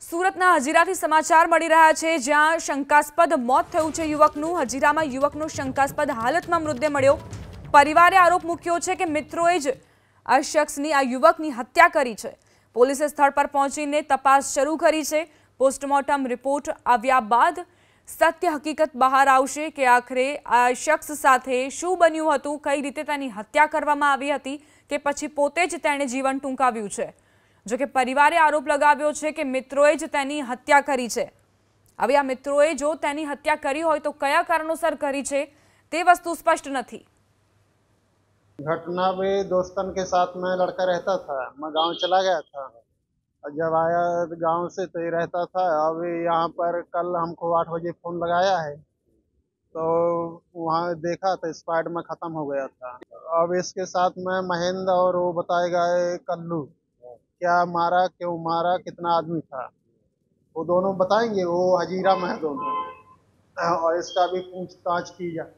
સુરતના હજીરાથી સમાચાર મળી રહ્યા છે, જ્યાં શંકાસ્પદ મોત થયું છે યુવકનું। હજીરામાં યુવકનો શંકાસ્પદ હાલતમાં મૃતદેહ મળ્યો। પરિવારે આરોપ મૂક્યો છે કે મિત્રોએ જ આ શખ્સની આ યુવકની હત્યા કરી છે। પોલીસે સ્થળ પર પહોંચીને તપાસ શરૂ કરી છે। પોસ્ટમોર્ટમ રિપોર્ટ આવ્યા બાદ સત્ય હકીકત બહાર આવશે કે આખરે આ શખ્સ સાથે શું બન્યું હતું, કઈ રીતે તેની હત્યા કરવામાં આવી હતી કે પછી પોતે જ તેણે જીવન ટૂંકાવ્યું છે। જો કે પરિવારે આરોપ લગાવ્યો છે કે મિત્રોએ જ તેની હત્યા કરી છે। હવે આ મિત્રોએ જો તેની હત્યા કરી હોય તો કયા કારણોસર કરી છે તે વસ્તુ સ્પષ્ટ નથી। घटना भी दोस्तन के साथ में लड़का रहता था। मैं गांव चला गया था और जब आया गांव से तो ये रहता था। अभी यहाँ पर कल हमको 8 बजे फोन लगाया है तो वहाँ देखा तो स्पाइड में ख़त्म हो गया था। अब इसके साथ में महेंद्र और वो बताएगा कल्लू क्या मारा, क्यों मारा, कितना आदमी था, वो दोनों बताएंगे। वो हजीरा में है दोनों और इसका भी पूछताछ की जाए।